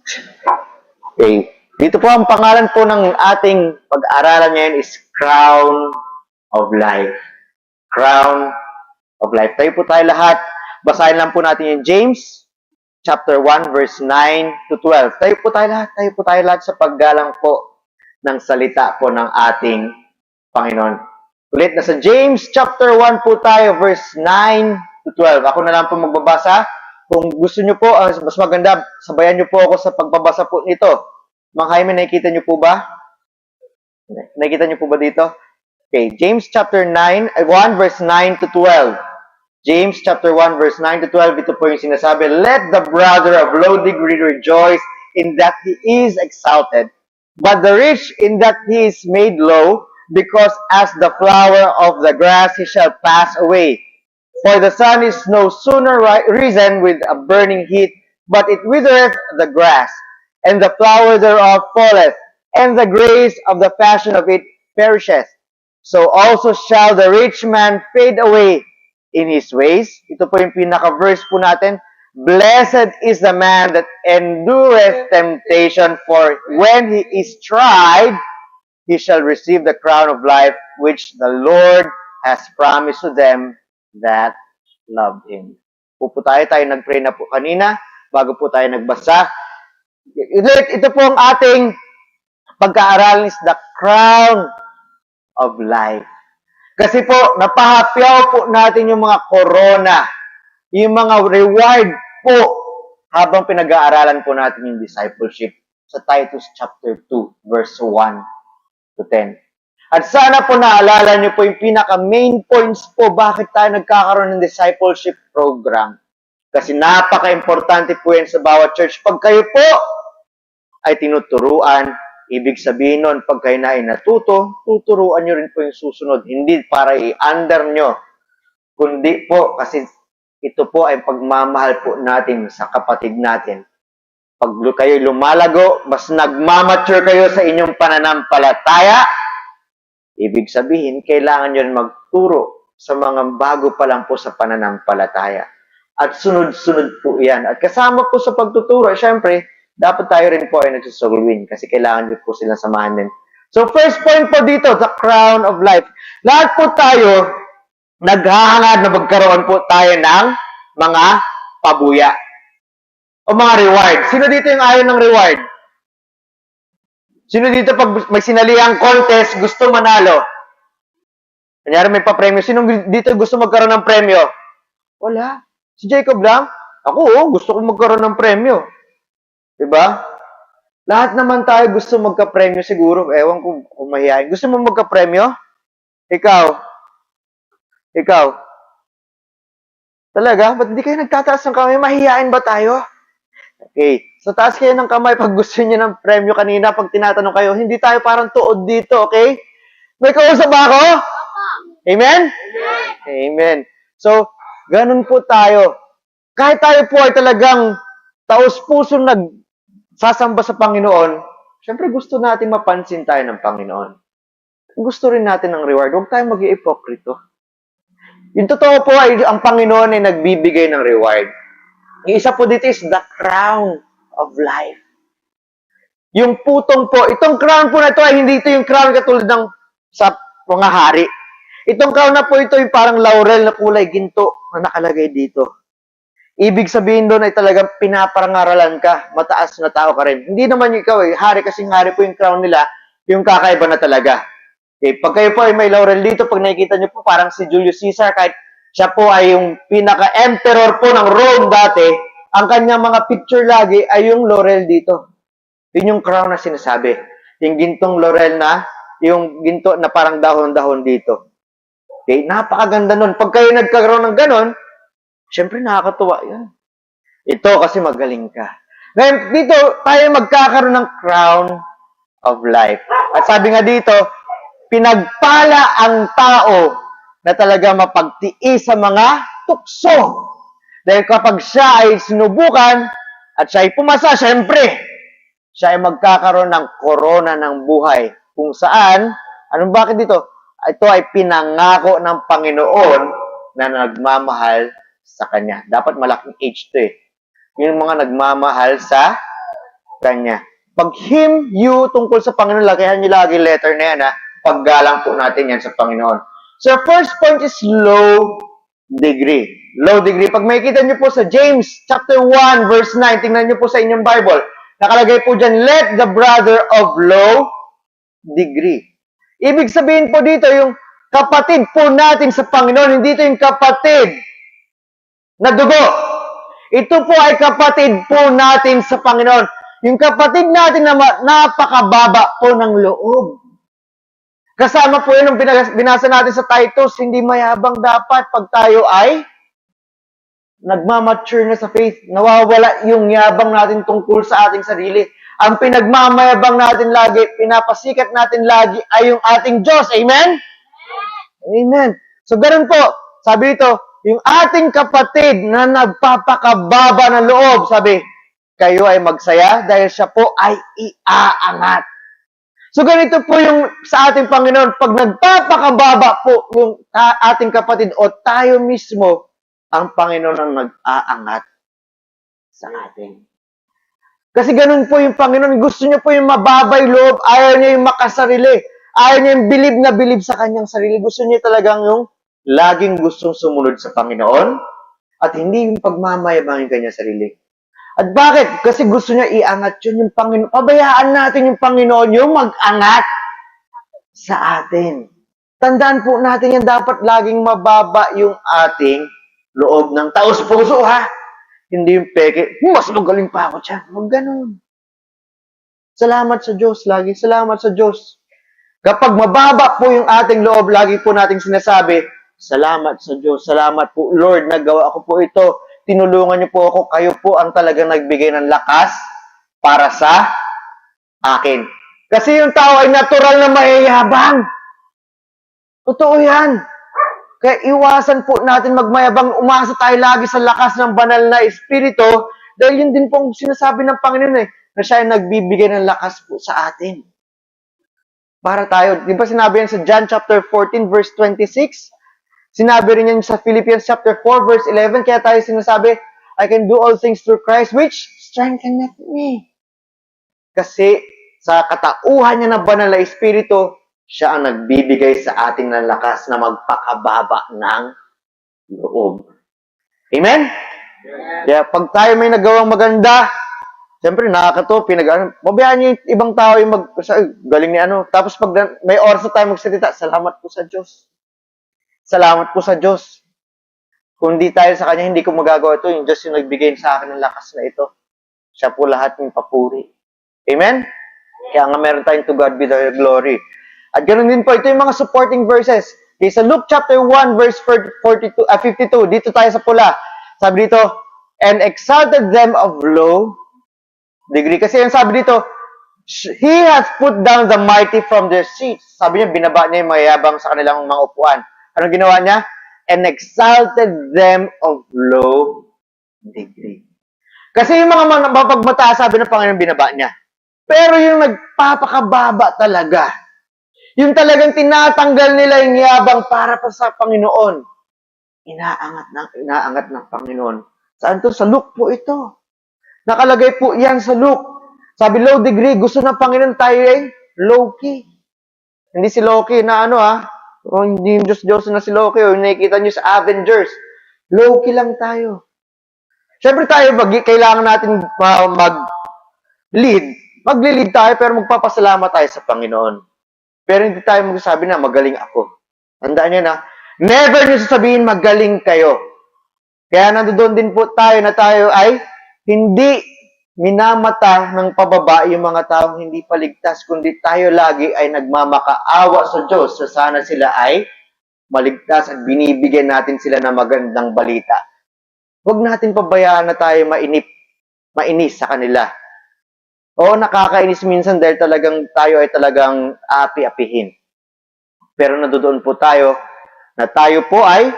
Okay. Dito po ang pangalan po ng ating pag-aaralan ngayon is Crown of Life. Crown of Life. Tayo lahat. Basahin lang po natin yung James chapter 1 verse 9 to 12. Tayo po tayo lahat sa paggalang po ng salita po ng ating Panginoon. Ulit, nasa James chapter 1 po tayo verse 9 to 12. Ako na lang po magbabasa. Kung gusto nyo po, mas maganda, sabayan nyo po ako sa pagbabasa po nito. Mang Jaime, nakikita nyo po ba? Nakikita nyo po ba dito? Okay, James chapter 1 verse 9 to 12. James chapter 1 verse 9 to 12, ito po yung sinasabi, let the brother of low degree rejoice in that he is exalted, but the rich in that he is made low, because as the flower of the grass he shall pass away. For the sun is no sooner risen with a burning heat, but it withereth the grass, and the flower thereof falleth, and the grace of the fashion of it perisheth. So also shall the rich man fade away in his ways. Ito po yung pinaka-verse po natin. Blessed is the man that endureth temptation, for when he is tried, he shall receive the crown of life, which the Lord has promised to them that love Him. Tayo nag-pray na po kanina, bago po tayo nagbasa. Ito po ang ating pagkaaralan is the crown of life. Kasi po, napahapyaw po natin yung mga corona, yung mga reward po habang pinag-aaralan po natin yung discipleship sa Titus chapter 2, verse 1 to 10. At sana po naalala nyo po yung pinaka-main points po bakit tayo nagkakaroon ng discipleship program. Kasi napaka-importante po yan sa bawat church. Pag kayo po ay tinuturuan, ibig sabihin nun, pag kayo na ay natuto, tuturuan nyo rin po yung susunod. Hindi para i-under nyo, kundi po kasi ito po ay pagmamahal po natin sa kapatid natin. Pag kayo lumalago, mas nagmamature kayo sa inyong pananampalataya, ibig sabihin, kailangan nyo magturo sa mga bago pa lang po sa pananampalataya. At sunod-sunod po yan. At kasama po sa pagtuturo, syempre, dapat tayo rin po ay nagsusuluin kasi kailangan nyo po silang samahan din. So, first point po dito, the crown of life. Lahat po tayo, naghahangad na magkaroon po tayo ng mga pabuya o mga reward. Sino dito yung ayaw ng reward? Sino dito pag may sinaliang contest, gusto manalo? Kanyari may pa-premyo. Sino dito gusto magkaroon ng premyo? Wala. Si Jacob lang? Ako, gusto ko magkaroon ng premyo. Diba? Lahat naman tayo gusto magka-premyo siguro. Ewan ko kung mahihayin. Gusto mo magka-premyo? Ikaw? Ikaw? Talaga? Ba't hindi kayo nagtataas ng kamay? Mahihayin ba tayo? Okay. So, taas kayo ng kamay pag gusto niyo ng premyo kanina. Pag tinatanong kayo, hindi tayo parang tuod dito, okay? May kausap ba ako? Amen? Amen. Amen. So, ganun po tayo. Kahit tayo po ay talagang taos-puso nagsasamba sa Panginoon, syempre gusto natin mapansin tayo ng Panginoon. Gusto rin natin ng reward. Huwag tayong mag-iipokrito. Yung totoo po ay ang Panginoon ay nagbibigay ng reward. Yung isa po dito is the crown of life. Yung putong po, itong crown po na ito ay hindi ito yung crown katulad ng sa mga hari. Itong crown na po ito yung parang laurel na kulay ginto na nakalagay dito. Ibig sabihin doon ay talagang pinaparangaralan ka, mataas na tao ka rin. Hindi naman ikaw hari kasing hari po yung crown nila, yung kakaiba na talaga. Okay, pag kayo po ay may laurel dito, pag nakikita nyo po parang si Julius Caesar, kahit siya po ay yung pinaka-emperor po ng Rome dati, ang kanyang mga picture lagi ay yung laurel dito. Yun yung crown na sinasabi. Yung gintong laurel na, yung ginto na parang dahon-dahon dito. Okay, napakaganda nun. Pag kayo nagkaroon ng ganon, syempre nakakatuwa yan. Ito kasi magaling ka. Ngayon, dito tayo magkakaroon ng crown of life. At sabi nga dito, pinagpala ang tao na talaga mapagtiis sa mga tukso. Dahil kapag siya ay sinubukan at siya ay pumasa, syempre, siya ay magkakaroon ng korona ng buhay. Kung saan, bakit dito? Ito ay pinangako ng Panginoon na nagmamahal sa Kanya. Dapat malaking age to eh. Yung mga nagmamahal sa Kanya. Pag him, you, tungkol sa Panginoon, lagayan niyo lagi letter na yan, ha? Paggalang po natin yan sa Panginoon. So, first point is low degree. Low degree. Pag makikita niyo po sa James chapter 1, verse 9, tingnan niyo po sa inyong Bible, nakalagay po dyan, let the brother of low degree. Ibig sabihin po dito, yung kapatid po natin sa Panginoon, hindi ito yung kapatid na dugo. Ito po ay kapatid po natin sa Panginoon. Yung kapatid natin na napakababa po ng loob. Kasama po yun ang binasa natin sa Titus, hindi mayabang dapat pag tayo ay nagmamature na sa faith. Nawawala yung yabang natin tungkol sa ating sarili. Ang pinagmamayabang natin lagi, pinapasikat natin lagi ay yung ating Diyos. Amen? Amen. So, ganun po. Sabi ito, yung ating kapatid na nagpapakababa ng loob, sabi, kayo ay magsaya dahil siya po ay iaangat. So, ganito po yung sa ating Panginoon, pag nagpapakababa po yung ating kapatid o tayo mismo, ang Panginoon ang nag-aangat sa atin. Kasi ganun po yung Panginoon. Gusto niya po yung mababay loob. Ayaw niya yung makasarili. Ayaw niya yung bilib sa kanyang sarili. Gusto niya talagang yung laging gustong sumunod sa Panginoon at hindi yung pagmamayabang yung kanyang sarili. At bakit? Kasi gusto niya iangat yun yung Panginoon. Pabayaan natin yung Panginoon yung mag-angat sa atin. Tandaan po natin yan, dapat laging mababa yung ating loob ng taos-puso, ha? Hindi yung peke, mas magaling pa ako dyan. Huwag ganun. Salamat sa Diyos. Lagi salamat sa Diyos. Kapag mababa po yung ating loob, lagi po nating sinasabi, salamat sa Diyos. Salamat po, Lord, nagawa ko po ito. Tinulungan niyo po ako. Kayo po ang talagang nagbigay ng lakas para sa akin. Kasi yung tao ay natural na mayayabang. Totoo yan. Kaya iwasan po natin magmayabang, umasa tayo lagi sa lakas ng banal na Espiritu, dahil yun din pong sinasabi ng Panginoon na siya ay nagbibigay ng lakas po sa atin. Para tayo, di ba sinabi yan sa John chapter 14 verse 26? Sinabi rin yan sa Philippians chapter 4 verse 11, kaya tayo sinasabi, I can do all things through Christ which strengtheneth me. Kasi sa katauhan niya ng banal na Espiritu, siya ang nagbibigay sa ating ng lakas na magpakababa ng loob. Amen? Kaya pag tayo may nagawang maganda, siyempre nakakatawa, pabayaan niyo yung ibang tao yung galing ni ano. Tapos pag may oras na tayo magsalita, salamat po sa Diyos. Salamat po sa Diyos. Kung di tayo sa Kanya, hindi ko magagawa ito. Yung Diyos yung nagbigay sa akin ng lakas na ito. Siya po lahat yung papuri. Amen? Kaya nga meron tayong to God be the glory. At ganoon din po, ito yung mga supporting verses. Okay, sa Luke chapter 1 verse 52, dito tayo sa pula. Sabi dito, and exalted them of low degree. Kasi yung sabi dito, He has put down the mighty from their seats. Sabi niya, binaba niya yung mayabang sa kanilang mga upuan. Anong ginawa niya? And exalted them of low degree. Kasi yung mga mapagmataas, sabi ng Panginoon, binaba niya. Pero yung nagpapakababa talaga, yung talagang tinatanggal nila yung yabang para pa sa Panginoon, inaangat ng Panginoon. Saan to? Sa Luke po ito. Nakalagay po yan sa Luke. Sabi, low degree, gusto ng Panginoon tayo ay low-key. Hindi si Loki na ano o hindi yung Diyos na si Loki o nakikita nyo sa Avengers. Low-key lang tayo. Siyempre tayo, kailangan natin mag-lead. Mag-lead tayo pero magpapasalamat tayo sa Panginoon. Pero hindi tayo magsasabi na magaling ako. Tandaan nyo na, never nyo sasabihin magaling kayo. Kaya nandoon din po tayo na tayo ay hindi minamata ng pababa yung mga taong hindi paligtas, kundi tayo lagi ay nagmamakaawa sa Diyos sa sana sila ay maligtas at binibigyan natin sila ng magandang balita. Huwag natin pabayaan na tayo mainis sa kanila. Oo, nakakainis minsan dahil talagang tayo ay talagang api-apihin. Pero nandoon po tayo na tayo po ay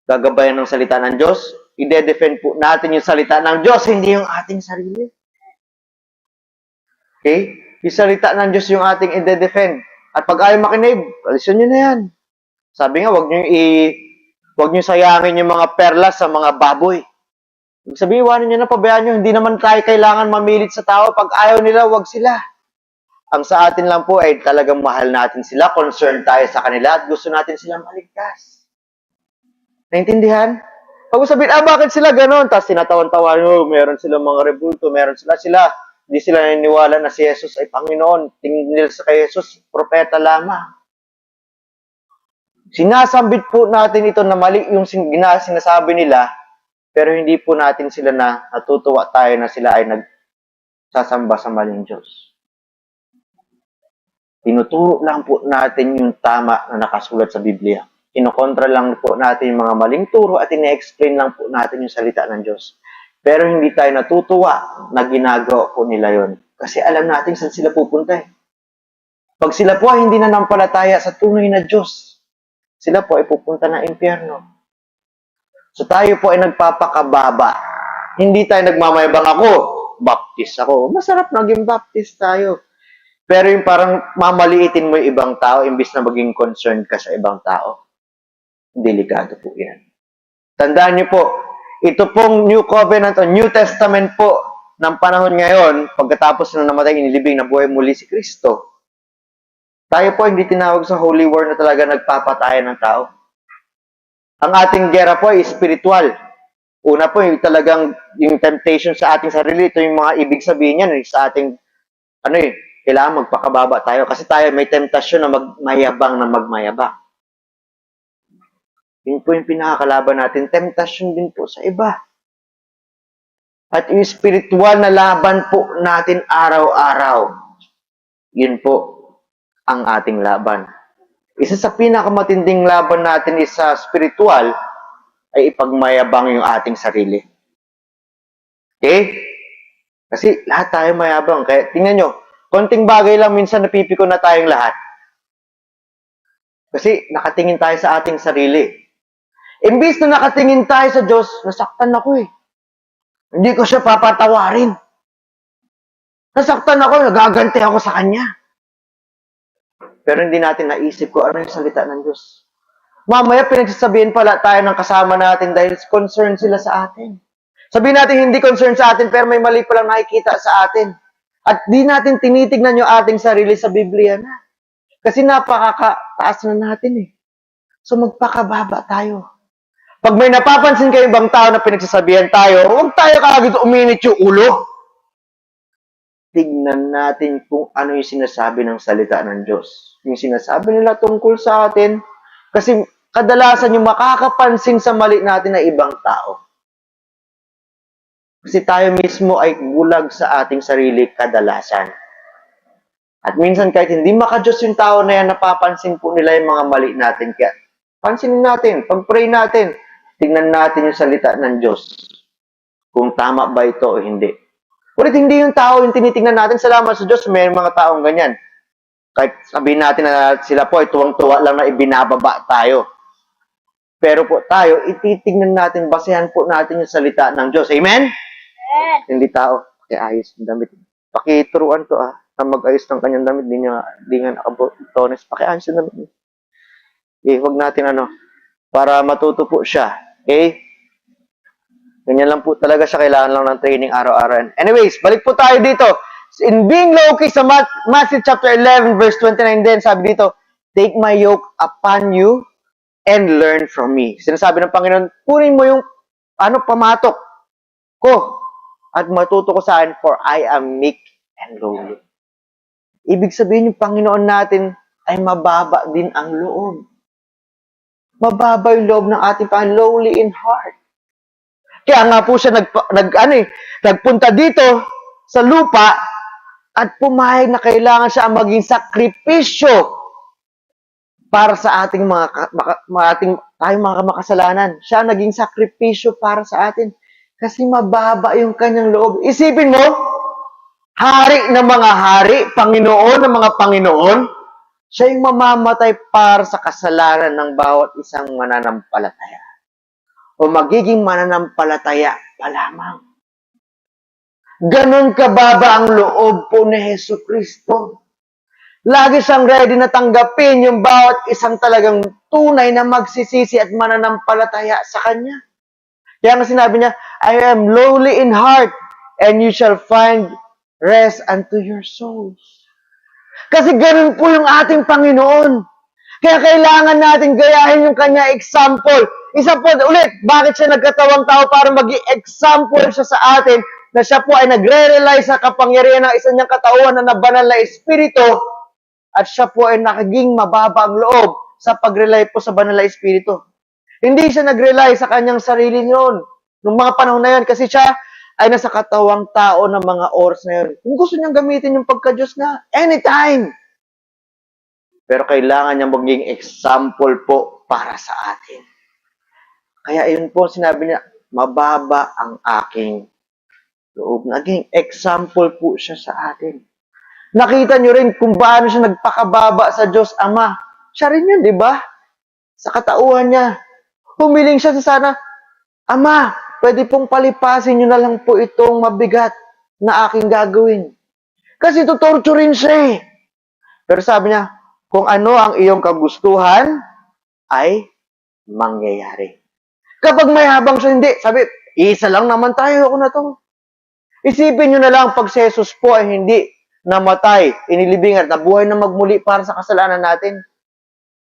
gagabayan ng salita ng Diyos. I-defend po natin yung salita ng Diyos, hindi yung ating sarili. Okay? Yung salita ng Diyos yung ating i-defend. At pag ayaw makinig, alisin nyo na yan. Sabi nga, huwag nyo sayangin yung mga perlas sa mga baboy. Sabihin, iwanan nyo na, pabayaan nyo. Hindi naman tayo kailangan mamilit sa tao. Pag ayaw nila, wag sila. Ang sa atin lang po ay talagang mahal natin sila, concerned tayo sa kanila, at gusto natin silang maligtas. Naintindihan? Pag sabihin, bakit sila ganon? Tapos tinatawan-tawa nyo, meron silang mga rebulto, meron sila. Hindi sila naniniwala na si Jesus ay Panginoon. Tingin nila sa kay Jesus, propeta lamang. Sinasambit po natin ito na mali yung sinasabi nila, pero hindi po natin sila na natutuwa tayo na sila ay nagsasamba sa maling Diyos. Tinuturo lang po natin yung tama na nakasulat sa Biblia. Kinokontra lang po natin yung mga maling turo at ine-explain lang po natin yung salita ng Diyos. Pero hindi tayo natutuwa na ginagawa po nila yon. Kasi alam natin saan sila pupunta eh. Pag sila po ay hindi nanampalataya sa tunay na Diyos, sila po ay pupunta ng impyerno. So tayo po ay nagpapakababa. Hindi tayo nagmamayabang ako, baptist ako. Masarap naging baptist tayo. Pero yung parang mamaliitin mo yung ibang tao imbis na maging concerned ka sa ibang tao. Delikado po yan. Tandaan niyo po, ito pong New Covenant o New Testament po ng panahon ngayon, pagkatapos na namatay, inilibing na buhay muli si Kristo, tayo po hindi tinawag sa Holy War na talaga nagpapatayan ng tao. Ang ating gera po ay spiritual. Una po, yung talagang yung temptation sa ating sarili, ito yung mga ibig sabihin yan sa ating, kailangan magpakababa tayo kasi tayo may temptasyon na magmayabang. Yun po yung pinakakalaban natin. Temptasyon din po sa iba. At yung spiritual na laban po natin araw-araw. Yun po ang ating laban. Isa sa pinakamatinding laban natin is sa spiritual ay ipagmayabang yung ating sarili. Okay? Kasi lahat tayo mayabang. Kaya tingnan nyo, konting bagay lang minsan napipiko na tayong lahat. Kasi nakatingin tayo sa ating sarili. Imbis na nakatingin tayo sa Diyos, nasaktan ako eh. Hindi ko siya papatawarin. Nasaktan ako, nagaganti ako sa Kanya. Pero hindi natin naisip ko ano yung salita ng Diyos. Mamaya pinagsasabihin pala tayo ng kasama natin dahil concerned sila sa atin. Sabihin natin hindi concerned sa atin pero may mali palang nakikita sa atin. At di natin tinitignan yung ating sarili sa Biblia na. Kasi napakataas na natin eh. So magpakababa tayo. Pag may napapansin kayo ibang tao na pinagsasabihan tayo, huwag tayo kagad uminit yung ulo. Tignan natin kung ano yung sinasabi ng salita ng Diyos. Yung sinasabi nila tungkol sa atin. Kasi kadalasan yung makakapansin sa mali natin na ibang tao. Kasi tayo mismo ay bulag sa ating sarili kadalasan. At minsan kahit hindi maka-Diyos yung tao na yan, napapansin po nila yung mga mali natin. Kaya pansinin natin, pag-pray natin, tingnan natin yung salita ng Diyos. Kung tama ba ito o hindi. Ulit, hindi yung tao yung tinitingnan natin. Salamat sa Diyos, may mga taong ganyan. Kahit sabihin natin na sila po ay tuwang-tuwa lang na ibinababa tayo. Pero po tayo, ititignan natin, basehan po natin yung salita ng Diyos. Amen? Amen. Hindi tao. Ayos yung damit. Pakituruan to na mag-ayos ng kanyang damit. Di nga nakabotones. Pakiayos yung damit. Okay, huwag natin para matuto po siya. Okay? Ganyan lang po talaga siya. Kailangan lang ng training araw-araw. Anyways, balik po tayo dito. In being low-key sa Matthew chapter 11 verse 29 din, sabi dito, take my yoke upon you and learn from me. Sinasabi ng Panginoon, kunin mo yung pamatok ko at matuto ko sa akin, for I am meek and lowly. Ibig sabihin yung Panginoon natin ay mababa din ang loob. Mababa yung loob ng ating Panginoon, lowly in heart. Kaya nga po siya nagpunta dito sa lupa at pumayag na kailangan siya ang maging sakripisyo para sa ating mga makasalanan. Siya naging sakripisyo para sa atin kasi mababa yung kanyang loob. Isipin mo, hari ng mga hari, Panginoon ng mga Panginoon, siya yung mamamatay para sa kasalanan ng bawat isang mananampalataya. O magiging mananampalataya pa lamang. Ganon kababa ang loob po ni Hesus Kristo. Lagi siyang ready na tanggapin yung bawat isang talagang tunay na magsisisi at mananampalataya sa Kanya. Kaya nga sinabi niya, I am lowly in heart, and you shall find rest unto your souls. Kasi ganun po yung ating Panginoon. Kaya kailangan natin gayahin yung kanya example. Isa po ulit, bakit siya nagkatawang tao para maging example siya sa atin na siya po ay nagre-rely sa kapangyarihan ng isa niyang katauhan na nabanal na espiritu at siya po ay nakaging mababa ang loob sa pag-rely po sa banal na espiritu. Hindi siya nag-rely sa kanyang sarili noon, nung mga panahon na yan, kasi siya ay nasa katawang tao ng mga oras na yun. Kung gusto niyang gamitin yung pagka-Diyos na, anytime. Pero kailangan niya maging example po para sa atin. Kaya yun po sinabi niya, mababa ang aking loob. Naging example po siya sa atin. Nakita niyo rin kung paano siya nagpakababa sa Diyos Ama. Siya rin yun, di ba? Sa katauhan niya. Humiling siya sa sana, Ama, pwede pong palipasin niyo na lang po itong mabigat na aking gagawin. Kasi tutorturin siya eh. Pero sabi niya, kung ano ang iyong kagustuhan, ay mangyayari. Kapag may habang siya, hindi. Sabi, isa lang naman tayo, ako na to. Isipin nyo na lang, pag si Jesus po ay hindi namatay, inilibing at nabuhay na magmuli para sa kasalanan natin,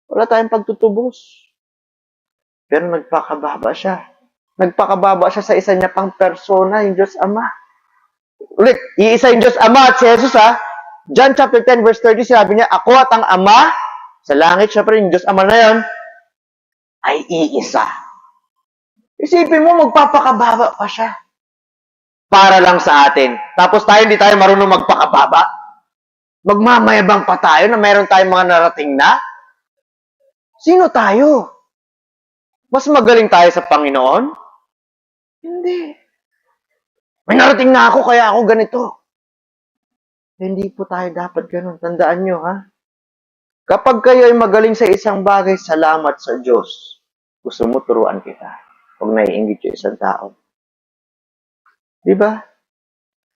wala tayong pagtutubos. Pero nagpakababa siya. Nagpakababa siya sa isa niya pang persona, yung Diyos Ama. Ulit, iisa yung Diyos Ama at si Jesus ha. John chapter 10 verse 30, sinabi niya, ako at ang Ama, sa langit, syempre yung Diyos Ama na yun, ay iisa. Isipin mo, magpapakababa pa siya. Para lang sa atin. Tapos tayo, hindi tayo marunong magpakababa. Magmamayabang pa tayo na mayroon tayong mga narating na. Sino tayo? Mas magaling tayo sa Panginoon? Hindi. May narating na ako, kaya ako ganito. Hindi po tayo dapat ganun. Tandaan nyo, ha? Kapag kayo ay magaling sa isang bagay, salamat sa Diyos. Gusto mo, turuan kita. Huwag naiingit yung isang tao. Diba?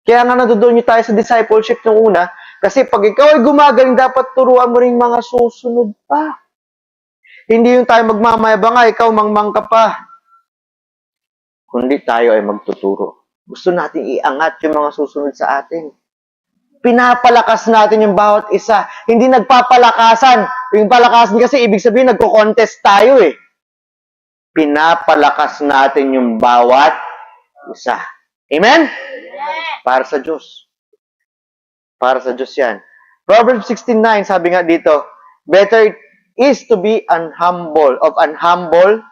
Kaya nga natudoon nyo tayo sa discipleship nung una, kasi pag ikaw ay gumagaling, dapat turuan mo rin mga susunod pa. Hindi yung tayo magmamayabang, ikaw mangmang ka pa. Kundi tayo ay magtuturo. Gusto natin iangat yung mga susunod sa atin. Pinapalakas natin yung bawat isa. Hindi nagpapalakasan. Yung palakasan kasi ibig sabihin nagko-contest tayo eh. Pinapalakas natin yung bawat isa. Amen? Para sa Diyos. Para sa Diyos yan. Proverbs 16:9, sabi nga dito, better it is to be an humble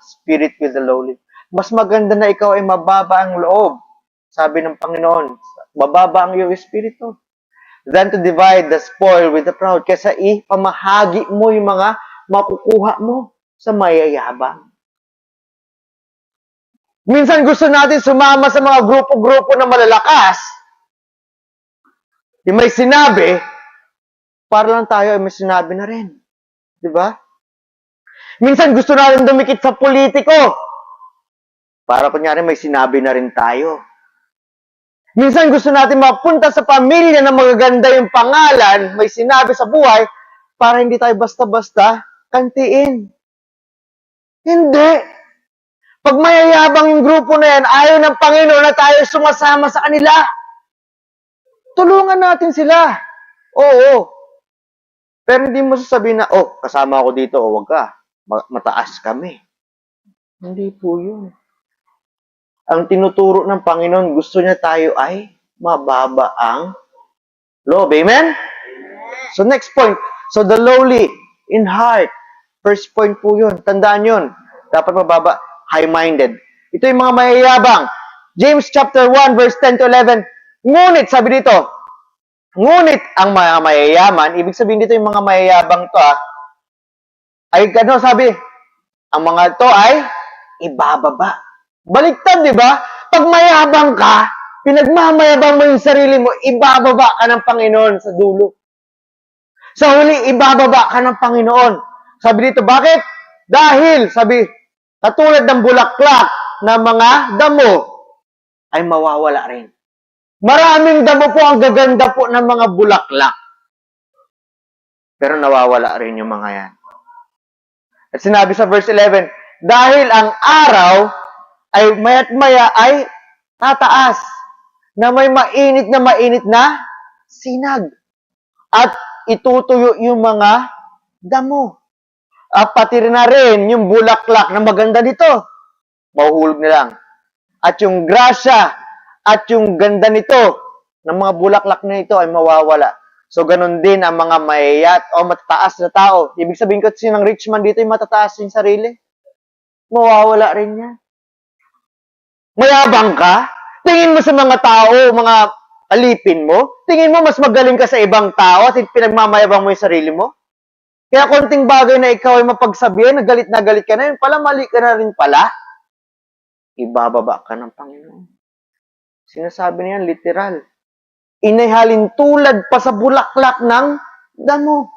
spirit with the lowly. Mas maganda na ikaw ay mababa ang loob. Sabi ng Panginoon, mababa ang iyong espiritu. Than to divide the spoil with the proud. Kesa ipamahagi mo yung mga makukuha mo sa mayayabang. Minsan gusto natin sumama sa mga grupo-grupo na malalakas. Yung may sinabi, para lang tayo ay may sinabi na rin. Diba? Minsan gusto natin dumikit sa politiko. Para kunyari may sinabi na rin tayo. Minsan gusto natin mapunta sa pamilya na magaganda yung pangalan, may sinabi sa buhay, para hindi tayo basta-basta kantiin. Hindi. Pag mayayabang yung grupo na yan, ayaw ng Panginoon na tayo sumasama sa kanila. Tulungan natin sila. Oo. Pero hindi mo sasabihin na, kasama ako dito, wag ka. Mataas kami. Hindi po yun. Ang tinuturo ng Panginoon, gusto niya tayo ay mababa ang loob. Amen? So next point. So the lowly in heart. First point po yun. Tandaan yun. Dapat mababa. High-minded. Ito yung mga mayayabang. James chapter 1 verse 10 to 11. Ngunit, sabi dito, ngunit ang mga mayayaman, ibig sabihin dito yung mga mayayabang to ay ano sabi, ang mga to ay ibababa. Baliktad, di ba? Pag mayabang ka, pinagmamayabang mo yung sarili mo, ibababa ka ng Panginoon sa dulo. Sa huli, ibababa ka ng Panginoon. Sabi dito, bakit? Dahil, sabi, katulad ng bulaklak na mga damo, ay mawawala rin. Maraming damo po ang gaganda po ng mga bulaklak. Pero nawawala rin yung mga yan. At sinabi sa verse 11, dahil ang araw ay maya't maya ay tataas na may mainit na sinag at itutuyo yung mga damo. At pati na rin yung bulaklak na maganda nito, mahuhulog na lang. At yung grasya at yung ganda nito ng mga bulaklak na ito ay mawawala. So, ganun din ang mga mayayat o matataas na tao. Ibig sabihin ko, sinang rich man dito yung matataas yung sarili. Mawawala rin yan. Mayabang ka? Tingin mo sa mga tao, mga alipin mo? Tingin mo mas magaling ka sa ibang tao at pinagmamayabang mo yung sarili mo? Kaya konting bagay na ikaw ay mapagsabihan, na galit ka na, yun pala mali ka na rin pala. Ibababa ka ng Panginoon. Sinasabi niyan, literal. Inihalin tulad pa sa bulaklak ng damo.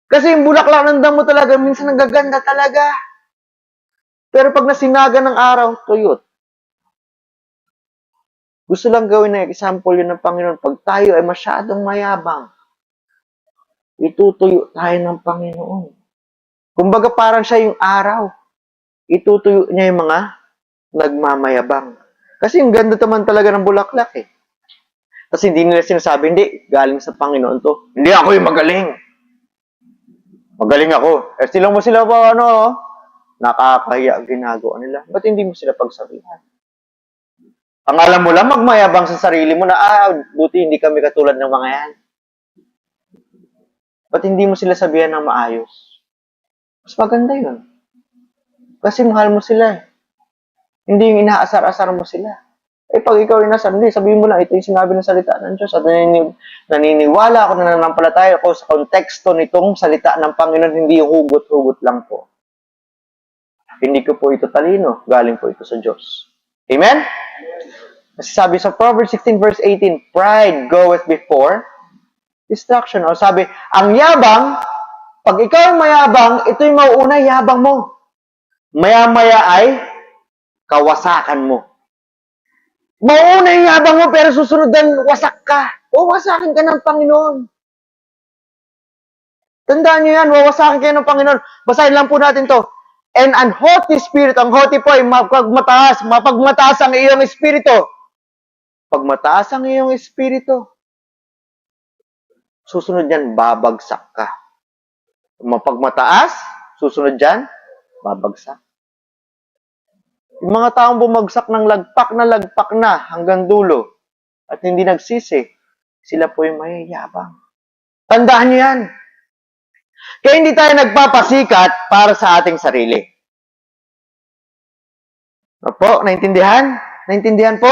Kasi yung bulaklak ng damo talaga, minsan nagaganda talaga. Pero pag nasinaga ng araw, tuyot. Gusto lang gawin na example yun ng Panginoon. Pag tayo ay masyadong mayabang, itutuyo tayo ng Panginoon. Kumbaga parang siya yung araw. Itutuyo niya yung mga nagmamayabang. Kasi yung ganda naman talaga ng bulaklak eh. Kasi hindi nila sinasabi, hindi, galing sa Panginoon to. Hindi ako yung magaling. Magaling ako. Eh sila pa nakakahiya ang ginagawa nila. Ba't hindi mo sila pagsabihan? Ang alam mo lang, magmayabang sa sarili mo na, buti hindi kami katulad ng mga yan. Ba't hindi mo sila sabihan ng maayos? Mas maganda yun. Kasi mahal mo sila eh. Hindi yung inaasar-asar mo sila. Eh pag ikaw inasar, hindi, sabihin mo lang, ito yung sinabi ng salita ng Diyos. At naniniwala ako na nanampalataya ako sa konteksto nitong salita ng Panginoon, hindi yung hugot-hugot lang po. Hindi ko po ito talino, galing po ito sa Diyos. Amen? Kasi sabi sa Proverbs 16 verse 18, pride goeth before destruction. O sabi, ang yabang, pag ikaw mayabang, ito yung mauuna yabang mo. Maya-maya ay kawasakan mo. Mauuna yung yabang mo, pero susunod din, wasak ka. Wawasakin ka ng Panginoon. Tandaan nyo yan, wawasakin kayo ng Panginoon. Basahin lang po natin to. And an haughty spirit, ang haughty po ay mapagmataas ang iyong espiritu. Pag mataas ang iyong espiritu, susunod yan, babagsak ka. Mapagmataas, susunod yan, babagsak. Yung mga taong bumagsak ng lagpak na hanggang dulo at hindi nagsisi, sila po yung mayayabang. Tandaan nyo yan. Kaya hindi tayo nagpapasikat para sa ating sarili. Opo, naintindihan? Naintindihan po?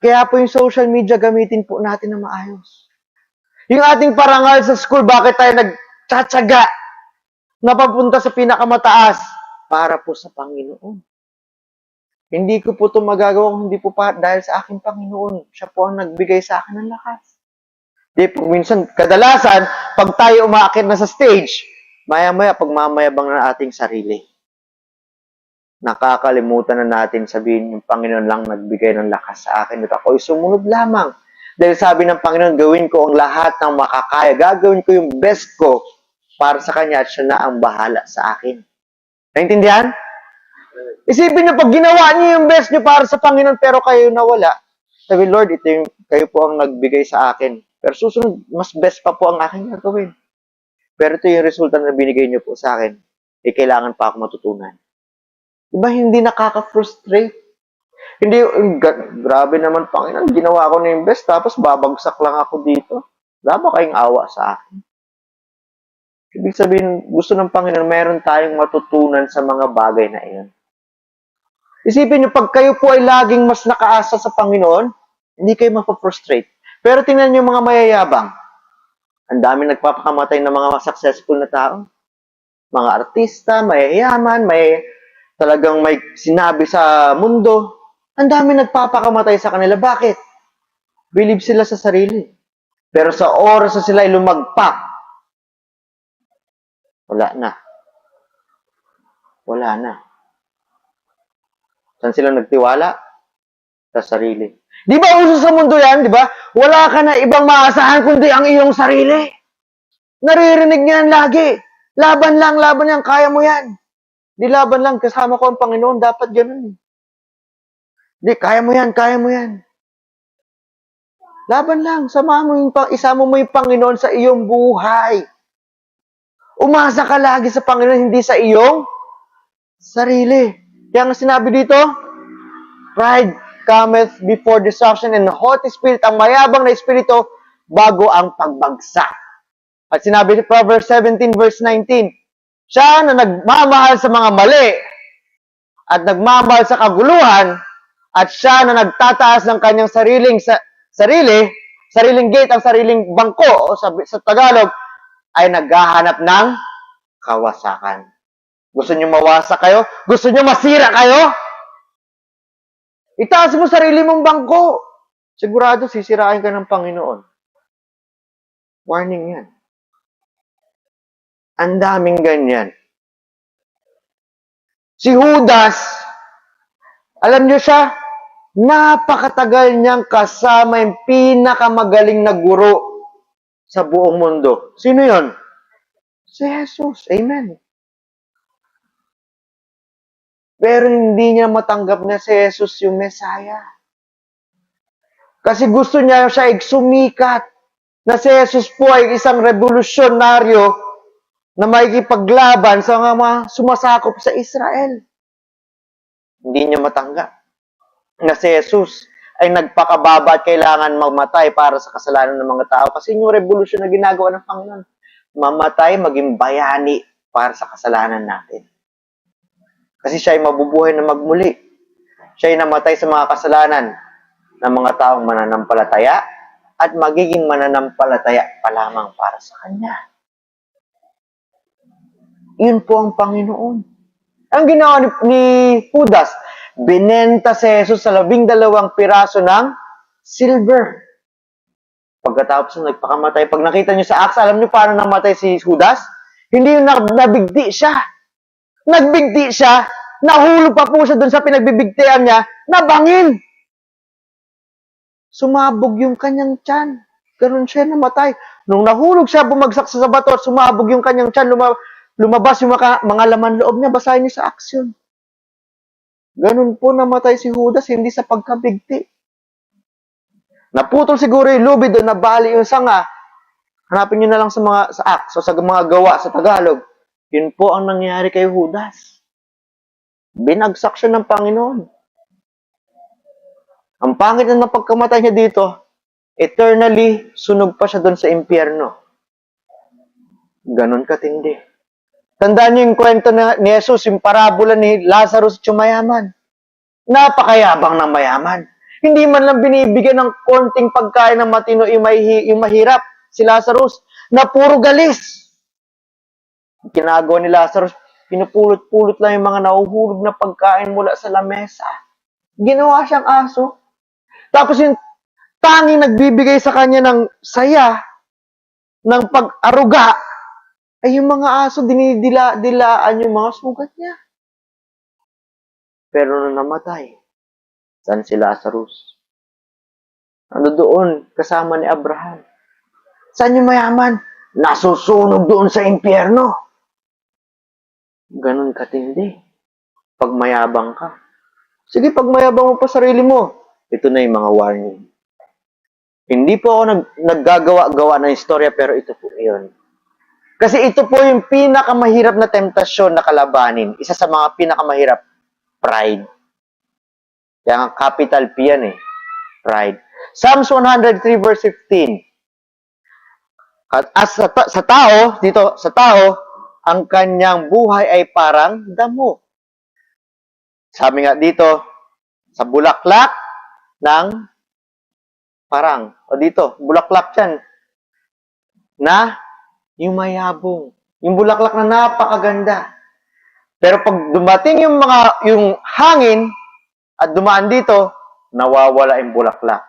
Kaya po yung social media gamitin po natin na maayos. Yung ating parangal sa school, bakit tayo nagtsatsaga na papunta sa pinakamataas? Para po sa Panginoon. Hindi ko po ito magagawa kung hindi po dahil sa aking Panginoon. Siya po ang nagbigay sa akin ng lakas. Di po minsan, kadalasan, pag tayo umaakit na sa stage, maya-maya, pagmamayabang na ating sarili. Nakakalimutan na natin sabihin yung Panginoon lang nagbigay ng lakas sa akin at ako'y sumunod lamang. Dahil sabi ng Panginoon, gawin ko ang lahat ng makakaya. Gagawin ko yung best ko para sa Kanya at siya na ang bahala sa akin. Naintindihan? Isipin niyo, pag ginawa niyo yung best niyo para sa Panginoon pero kayo nawala, sabi, Lord, ito yung, kayo po ang nagbigay sa akin. Pero susunod, mas best pa po ang aking gagawin. Pero ito yung resulta na binigay niyo po sa akin. Kailangan pa ako matutunan. Diba hindi nakaka-frustrate? Hindi, grabe naman Panginoon, ginawa ko na yung best, tapos babagsak lang ako dito. Wala ba kayong awa sa akin? Ibig sabihin, gusto ng Panginoon, meron tayong matutunan sa mga bagay na iyon. Isipin niyo, pag kayo po ay laging mas nakaasa sa Panginoon, hindi kayo mapafrustrate. Pero tingnan niyo mga mayayabang. Ang dami nagpapakamatay ng mga successful na tao. Mga artista, mayayaman, talagang may sinabi sa mundo. Ang dami nagpapakamatay sa kanila. Bakit? Believe sila sa sarili. Pero sa oras na sila ay lumagpak, wala na. Wala na. Saan sila nagtiwala? Sa sarili. Di ba uso sa mundo yan, di ba? Wala ka na ibang maasahan kundi ang iyong sarili. Naririnig niyan lagi. Laban lang, kaya mo yan. Di laban lang, kasama ko ang Panginoon, dapat ganun. Hindi, kaya mo yan, kaya mo yan. Laban lang, isama mo yung Panginoon sa iyong buhay. Umasa ka lagi sa Panginoon, hindi sa iyong sarili. Kaya nga sinabi dito, pride cometh before destruction and the haughty spirit, ang mayabang na espiritu, bago ang pagbagsak. At sinabi ni Proverbs 17 verse 19, siya na nagmamahal sa mga mali at nagmamahal sa kaguluhan at siya na nagtataas ng kanyang sariling gate, ang sariling bangko, o sa Tagalog, ay naghahanap ng kawasakan. Gusto nyo mawasak kayo? Gusto nyo masira kayo? Itaas mo sarili mong bangko. Sigurado sisirain ka ng Panginoon. Warning yan. Ang daming ganyan. Si Judas, alam nyo siya, napakatagal niyang kasama yung pinakamagaling na guro sa buong mundo. Sino yon? Si Jesus. Amen. Pero hindi niya matanggap na si Jesus yung Messiah. Kasi gusto niya siya sumikat. Na si Jesus po ay isang revolusyonaryo na makikipaglaban sa mga sumasakop sa Israel. Hindi niya matanggap na si Jesus ay nagpakababa at kailangan mamatay para sa kasalanan ng mga tao. Kasi yung revolusyon na ginagawa ng Panginoon, mamatay, maging bayani para sa kasalanan natin. Kasi siya ay mabubuhay na magmuli. Siya ay namatay sa mga kasalanan ng mga taong mananampalataya at magiging mananampalataya pa lamang para sa Kanya. Yun po ang Panginoon. Ang ginawa ni Judas, binenta si Jesus sa 12 piraso ng silver. Pagkatapos nagpakamatay, pag nakita nyo sa Acts, alam nyo paano namatay si Judas? Hindi yung nabigti siya. Nagbigti siya, nahulog pa po siya dun sa pinagbibigtian niya, nabangin. Sumabog yung kanyang tiyan. Ganun siya namatay. Nung nahulog siya, bumagsak sa bato at sumabog yung kanyang tiyan, lumabas yung mga laman loob niya, basahin niyo sa aksyon. Ganun po namatay si Judas, hindi sa pagkabigti. Naputol siguro yung lubid o nabali yung sanga. Hanapin niyo na lang sa Acts o sa mga gawa sa Tagalog. Yun po ang nangyari kay Judas. Binagsak siya ng Panginoon. Ang pangit na pagkamatay niya dito, eternally, sunog pa siya doon sa impyerno. Ganon katindi. Tandaan niyo yung kwento ni Jesus, yung parabola ni Lazarus at yung mayaman. Napakayabang ng mayaman. Hindi man lang binibigyan ng konting pagkain ng matino yung mahirap, si Lazarus, na puro galis. Ginagawa ni Lazarus, pinupulot-pulot lang yung mga nahuhulog na pagkain mula sa lamesa. Ginawa siyang aso. Tapos yung tanging nagbibigay sa kanya ng saya, ng pag-aruga, ay yung mga aso, dinidilaan yung mga sugat niya. Pero nung namatay, saan si Lazarus? Ano doon, kasama ni Abraham. Saan yung mayaman? Nasusunog doon sa impyerno. Ganon katindi. Pag mayabang ka. Sige, pag mayabang mo pa sarili mo, ito na yung mga warning. Hindi po ako naggagawa-gawa ng istorya, pero ito po yun. Kasi ito po yung pinakamahirap na temptasyon na kalabanin. Isa sa mga pinakamahirap, pride. Kaya nga capital P yan eh. Pride. Psalms 103 verse 15. At sa tao, dito, sa tao, ang kanyang buhay ay parang damo. Sabi nga dito, sa bulaklak ng parang, o dito, bulaklak yan, na yung mayabong. Yung bulaklak na napakaganda. Pero pag dumating yung hangin at dumaan dito, nawawala yung bulaklak.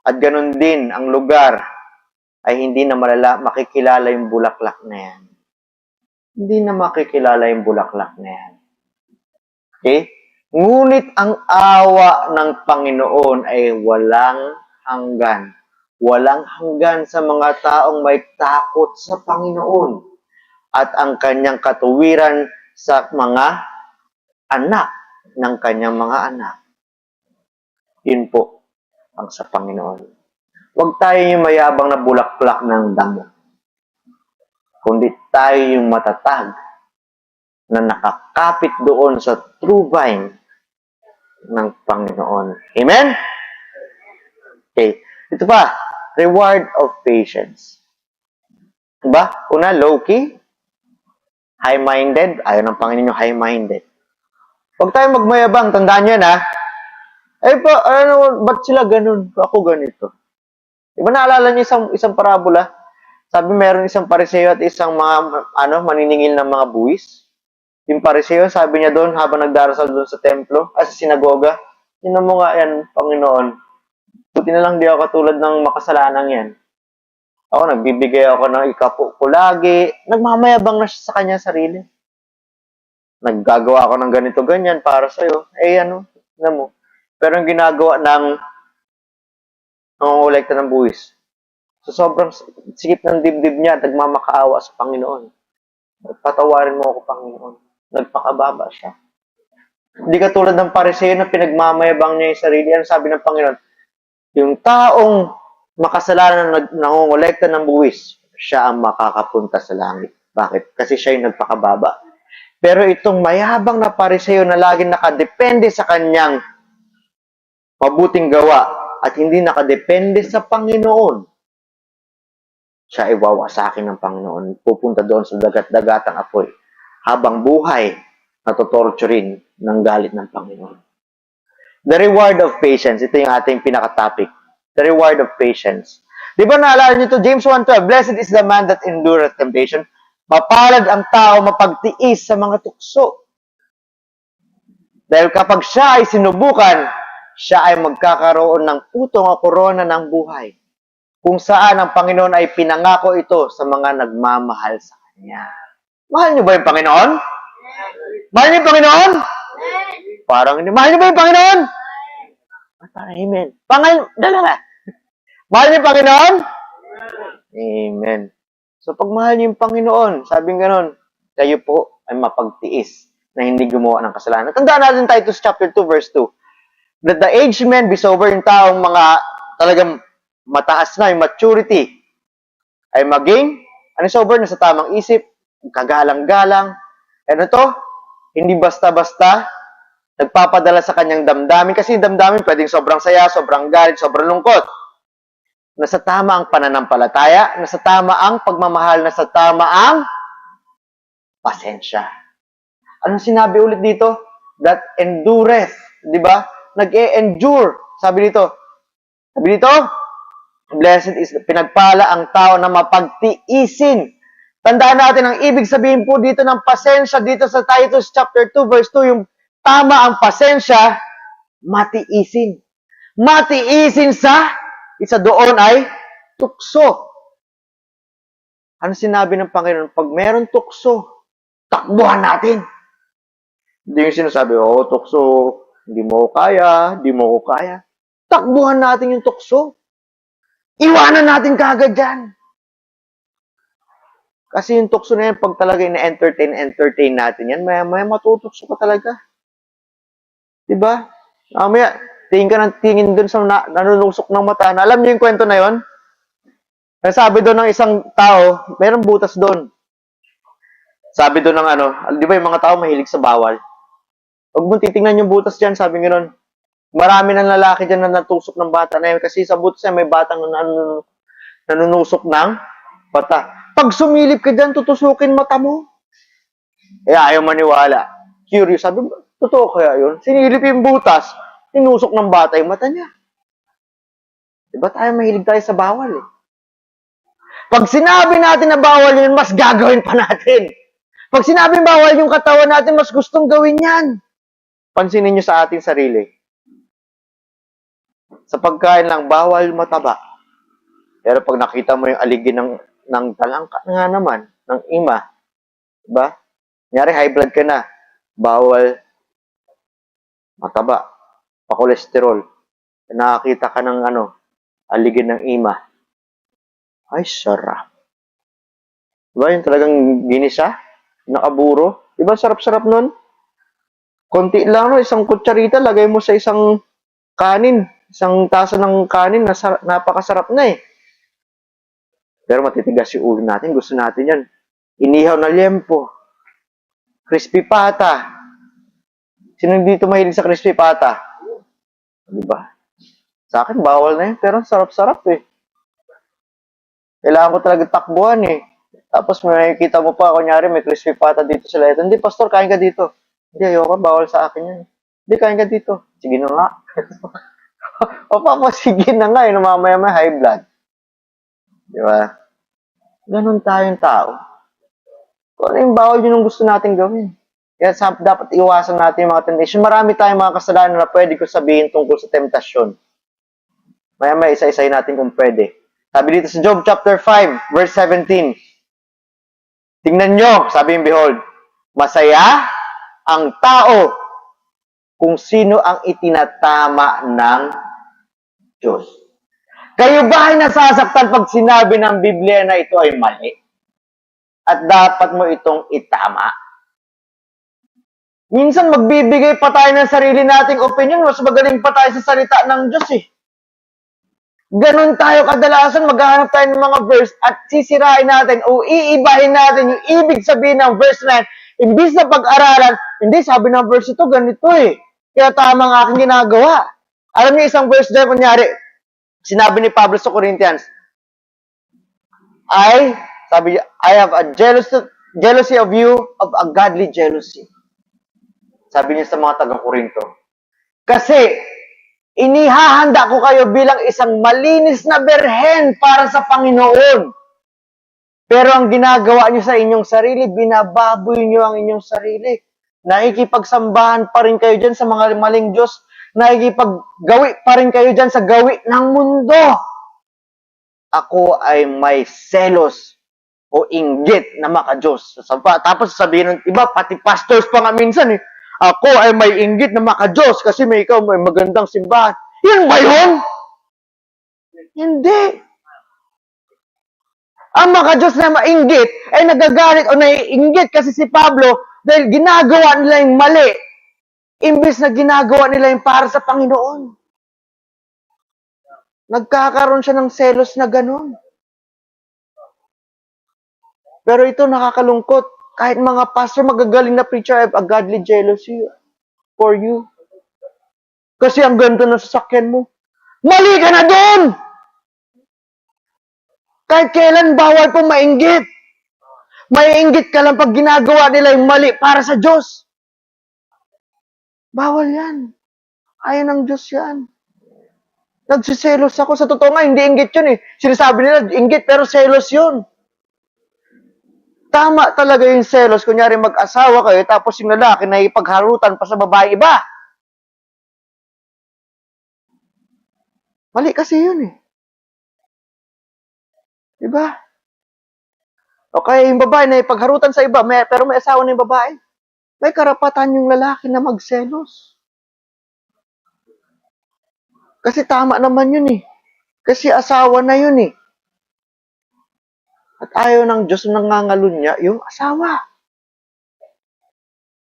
At ganun din ang lugar ay hindi na makikilala yung bulaklak na yan. Hindi na makikilala yung bulaklak na yan. Okay? Ngunit ang awa ng Panginoon ay walang hanggan. Walang hanggan sa mga taong may takot sa Panginoon at ang kanyang katuwiran sa mga anak ng kanyang mga anak. Yun po ang sa Panginoon. Huwag tayo yung mayabang na bulaklak ng damo, kundi tayo yung matatag na nakakapit doon sa true vine ng Panginoon. Amen? Okay. Ito pa, reward of patience. Diba? Una, low-key, high-minded. Ayaw ng Panginoon yung high-minded. Huwag tayo magmayabang. Tandaan nyo na, ba't sila ganun? Ako ganito. Diba naalala niyo isang parabola? Sabi meron isang pariseo at isang mga, maniningil ng mga buwis. Yung pariseo, sabi niya doon, habang nagdarasal doon sa templo, sa sinagoga, yun mo nga yan, Panginoon. Buti na lang di ako katulad ng makasalanang yan. Ako, nagbibigay ako ng ikapo ko lagi. Nagmamayabang na siya sa kanya sarili. Naggagawa ako ng ganito, ganyan para sa'yo. Mo. Pero yung ginagawa ng nangongolekta ng buwis. So, sobrang sikip ng dibdib niya, nagmamakaawa sa Panginoon. Patawarin mo ako, Panginoon. Nagpakababa siya. Hindi katulad ng pariseo na pinagmamayabang niya yung sarili. Ano sabi ng Panginoon? Yung taong makasalanan na nangongolekta ng buwis, siya ang makakapunta sa langit. Bakit? Kasi siya yung nagpakababa. Pero itong mayabang na pariseo na laging nakadepende sa kanyang mabuting gawa at hindi nakadepende sa Panginoon, siya ay wawasakin ng Panginoon. Pupunta doon sa dagat-dagatang apoy habang buhay natutorturin ng galit ng Panginoon. The reward of patience. Ito yung ating pinaka-topic. The reward of patience. Di ba naalala nyo ito? James 1:12, Blessed is the man that endureth temptation. Mapalad ang tao mapagtiis sa mga tukso. Dahil kapag siya ay sinubukan, siya ay magkakaroon ng putong o korona ng buhay. Kung saan ang Panginoon ay pinangako ito sa mga nagmamahal sa Kanya. Mahal niyo ba yung Panginoon? Mahal niyo yung Panginoon? Parang hindi. Mahal niyo ba yung Panginoon? Amen. Dalawa. Mahal niyo yung Panginoon? Amen. So, pag mahal niyo yung Panginoon, sabing ganon, kayo po ay mapagtiis na hindi gumawa ng kasalanan. Tandaan natin Titus chapter 2, verse 2. That the aged men be sober, yung taong mga talagang mataas na, yung maturity, ay maging, sober na sa tamang isip, kagalang-galang. Ano to? Hindi basta-basta nagpapadala sa kanyang damdamin. Kasi damdamin pwedeng sobrang saya, sobrang galit, sobrang lungkot. Nasa tama ang pananampalataya, nasa tama ang pagmamahal, nasa tama ang pasensya. Anong sinabi ulit dito? That endureth. Di ba? Nag-e-endure. Sabi dito, blessed is, pinagpala ang tao na mapagtiisin. Tandaan natin, ang ibig sabihin po dito ng pasensya, dito sa Titus chapter 2, verse 2, yung tama ang pasensya, matiisin. Matiisin sa, isa doon ay, tukso. Ano sinabi ng Panginoon? Pag meron tukso, takbuhan natin. Hindi yung sinasabi, tukso, hindi mo ko kaya. Takbuhan natin yung tukso. Iwanan natin kagad dyan. Kasi yung tukso na yan, pag talaga entertain natin yan, maya matutukso ka talaga. Diba? Maya, tingin dun sa nanunusok ng mata. Alam niyo yung kwento na yon? Sabi doon ng isang tao, mayroong butas doon. Sabi doon ng di ba yung mga tao mahilig sa bawal? Huwag mo titingnan yung butas dyan, sabi nga nun. Marami ng lalaki dyan na natusok ng bata na yun kasi sa butas yan may batang nanunusok ng bata. Pag sumilip ka dyan, tutusukin mata mo. Ayaw maniwala. Curious, sabi, totoo kaya yun? Sinilip yung butas, tinusok ng bata yung mata niya. Diba tayo mahilig tayo sa bawal eh? Pag sinabi natin na bawal yun, mas gagawin pa natin. Pag sinabi bawal yung katawan natin, mas gustong gawin yan. Pansinin nyo sa ating sarili. Sa pagkain lang, bawal mataba. Pero pag nakita mo yung aligin ng talangka nga naman, ng ima, diba? Kunyari, high blood ka na, bawal mataba, pa-cholesterol. Nakakita ka ng aligin ng ima. Ay, sarap. Diba yung talagang ginisa? Nakaburo? Diba sarap-sarap nun? Konti lang, isang kutsarita, lagay mo sa isang kanin. Isang tasa ng kanin, napakasarap na eh. Pero matitigas yung ulo natin. Gusto natin yan. Inihaw na liempo. Crispy pata. Sino dito mahilig sa crispy pata? Di ba? Sa akin, bawal na yun. Pero sarap-sarap eh. Kailangan ko talaga takbuhan eh. Tapos may kita mo pa, kunyari may crispy pata dito sa leto. Hindi, pastor, kain ka dito. Hindi, ayoko, bawal sa akin yan. Hindi, kain ka dito. Sige na nga. O papa, sige na nga, mamaya may high blood. Di ba? Ganon tayong tao. Kung ano yung bawal yun ang gusto natin gawin. Kaya dapat iwasan natin yung mga temptation. Marami tayong mga kasalanan na pwede ko sabihin tungkol sa temptasyon. Maya may isa-isahin natin kung pwede. Sabi dito sa Job chapter 5, verse 17. Tingnan nyo, sabi yung behold, masaya ang tao kung sino ang itinatama ng Diyos. Kayo ba ay nasasaktan pag sinabi ng Biblia na ito ay mali? At dapat mo itong itama? Minsan magbibigay pa tayo ng sarili nating opinion, mas magaling pa tayo sa salita ng Diyos eh. Ganon tayo kadalasan, maghahanap tayo ng mga verse at sisirain natin o iibahin natin yung ibig sabihin ng verse na yan. Imbis na pag-aralan, hindi, sabi ng verse ito, ganito eh. Kaya tama ang aking ginagawa. Alam niyo isang verse dyan, kunyari, sinabi ni Pablo sa Corinthians, sabi niya, I have a jealousy of you, of a godly jealousy. Sabi niya sa mga taga-Korinto. Kasi, inihahanda ko kayo bilang isang malinis na berhen para sa Panginoon. Pero ang ginagawa niyo sa inyong sarili, binababoy niyo ang inyong sarili. Nakikipagsambahan pa rin kayo dyan sa mga maling Diyos. Nakikipaggawi pa rin kayo dyan sa gawi ng mundo. Ako ay may selos o inggit na maka-Diyos. Tapos sabihin ng iba, pati pastors pa nga minsan eh, ako ay may inggit na maka-Diyos kasi may ikaw may magandang simbahan. Yan ba yun? Hindi. Ang maka-Diyos na mainggit ay nagagalit o naiinggit kasi si Pablo dahil ginagawa nila yung mali imbis na ginagawa nila yung para sa Panginoon. Nagkakaroon siya ng selos na ganun. Pero ito nakakalungkot. Kahit mga pastor magagaling na preacher have a godly jealousy for you. Kasi ang ganda ng sasakyan mo. Mali ka na doon! Kahit kailan bawal pong mainggit. Maiinggit ka lang pag ginagawa nila yung mali para sa Diyos. Bawal yan. Ayaw ng Diyos yan. Nagsiselos ako. Sa totoo nga, hindi inggit yun eh. Sinasabi nila, inggit, pero selos yun. Tama talaga yung selos. Kunyari mag-asawa kayo, tapos yung lalaki na ipagharutan pa sa babae iba. Mali kasi yun eh. Diba? O kaya yung babae na ipagharutan sa iba, pero may asawa na yung babae. May karapatan yung lalaki na magselos. Kasi tama naman yun eh. Kasi asawa na yun eh. At ayaw ng Diyos na nangangalunya yung asawa.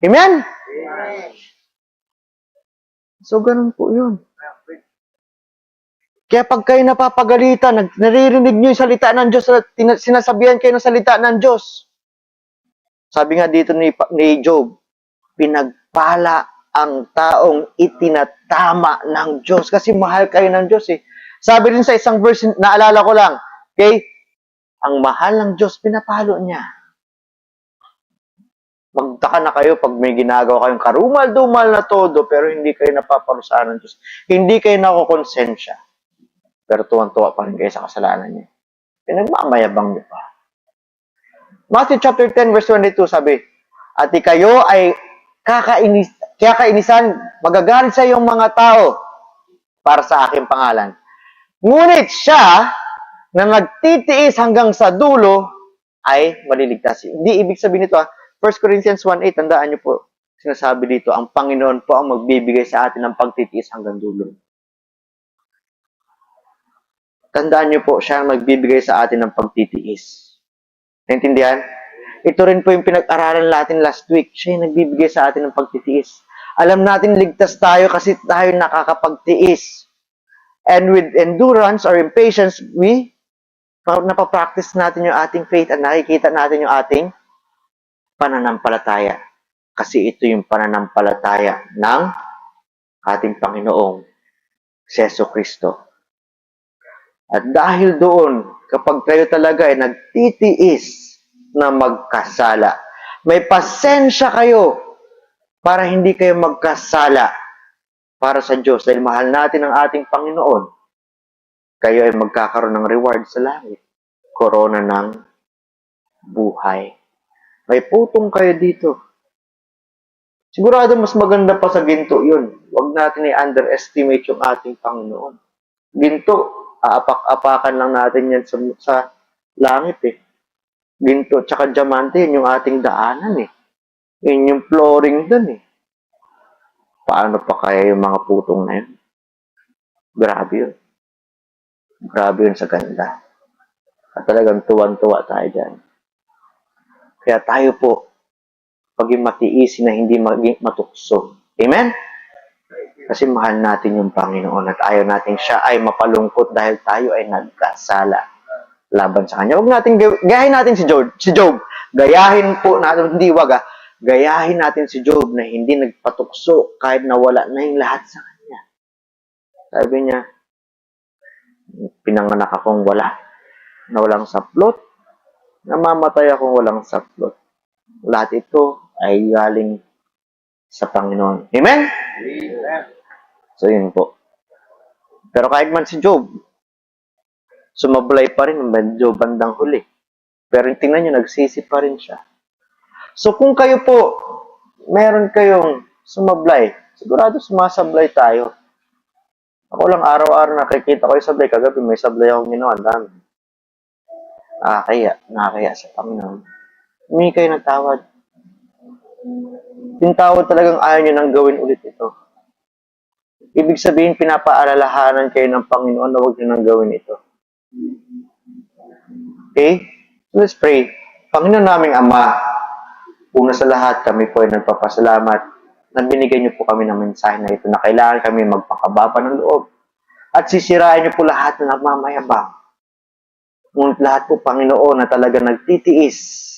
Amen? So, ganun po yun. Kaya pag kayo napapagalitan, naririnig nyo yung salita ng Diyos, sinasabihan kayo ng salita ng Diyos. Sabi nga dito ni Job, pinagpala ang taong itinatama ng Diyos. Kasi mahal kayo ng Diyos eh. Sabi rin sa isang verse, naalala ko lang, okay? Ang mahal ng Diyos, pinapalo niya. Magtaka na kayo pag may ginagawa kayong karumal-dumal na todo, pero hindi kayo napaparusahan ng Diyos. Hindi kayo nakukonsensya. Pero tuwan-tuwa pa rin kayo sa kasalanan niya. Pinagmamayabang niyo pa. Matthew chapter 10, verse 22, sabi, at kayo ay kakainisan, magagalit sa iyong mga tao para sa aking pangalan. Ngunit siya na nagtitiis hanggang sa dulo ay maliligtas. Hindi ibig sabihin nito 1 Corinthians 1:8, tandaan niyo po, sinasabi dito, ang Panginoon po ang magbibigay sa atin ng pagtitiis hanggang dulo. Tandaan niyo po, siya ang magbibigay sa atin ng pagtitiis. Naintindihan? Ito rin po yung pinag-aralan natin last week. Siya yung nagbibigay sa atin ng pagtitiis. Alam natin ligtas tayo kasi tayo nakakapagtiis. And with endurance or impatience, napapractice natin yung ating faith at nakikita natin yung ating pananampalataya. Kasi ito yung pananampalataya ng ating Panginoong Jesu Kristo. At dahil doon, kapag kayo talaga ay nagtitiis na magkasala, may pasensya kayo para hindi kayo magkasala para sa Diyos. Dahil mahal natin ang ating Panginoon, kayo ay magkakaroon ng reward sa langit. Korona ng buhay. May putong kayo dito. Sigurado mas maganda pa sa ginto yun. Huwag natin i-underestimate yung ating Panginoon. Ginto, aapak-apakan lang natin yan sa langit eh. Ginto tsaka diamante, yun yung ating daanan eh. Yun yung flooring dun eh. Paano pa kaya yung mga putong na yun? Grabe yun. Grabe yun sa ganda. At talagang tuwan-tuwa tayo dyan. Kaya tayo po, paging matiisin na hindi maging matukso. Amen? Kasi mahal natin yung Panginoon at ayaw natin siya ay mapalungkot dahil tayo ay nagkasala laban sa Kanya. Huwag natin, gayahin natin si Job. Gayahin po natin, hindi wag gayahin natin si Job na hindi nagpatukso kahit nawala na yung lahat sa Kanya. Sabi niya, pinanganak akong na walang saplot, namamatay akong walang saplot. Lahat ito ay galing sa Panginoon. Amen? Amen. So, yun po. Pero kahit man si Job, sumablay pa rin medyo bandang huli. Pero tingnan nyo, nagsisi pa rin siya. So, kung kayo po, meron kayong sumablay, sigurado sumasablay tayo. Ako lang araw-araw nakikita ko yung sablay. Kagabi may sablay akong ginawa. Dami. Nakakaya sa Panginoon. Humingi kayo ng tawad. Yung tawad talagang ayaw nyo nang gawin ulit ito. Ibig sabihin, pinapaalalahanan kayo ng Panginoon na huwag nyo nang gawin ito. Okay? Let's pray. Panginoon naming Ama, una sa lahat, kami po ay nagpapasalamat na binigay niyo po kami ng mensahe na ito na kailangan kami magpakababa ng loob. At sisirain niyo po lahat na nagmamayabang. Ngunit lahat po, Panginoon, na talaga nagtitiis.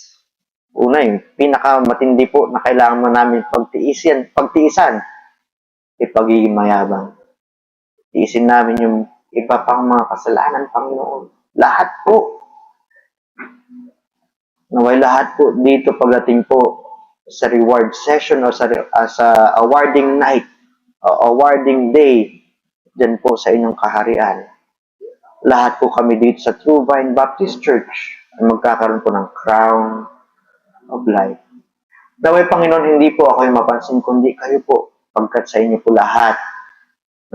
Una, yung pinakamatindi po na kailangan mo namin pagtiisan, pagiging mayabang. Tiisin namin yung iba pang mga kasalanan, Panginoon. Lahat po. Naway lahat po dito pagdating po sa reward session o sa awarding night o awarding day dyan po sa inyong kaharian. Lahat po kami dito sa True Vine Baptist Church ay magkakaroon po ng crown of life. Naway Panginoon, hindi po ako yung mapansin kundi kayo po pagkat sa inyo po lahat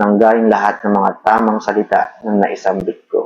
nanggaling lahat ng mga tamang salita na naisambit ko.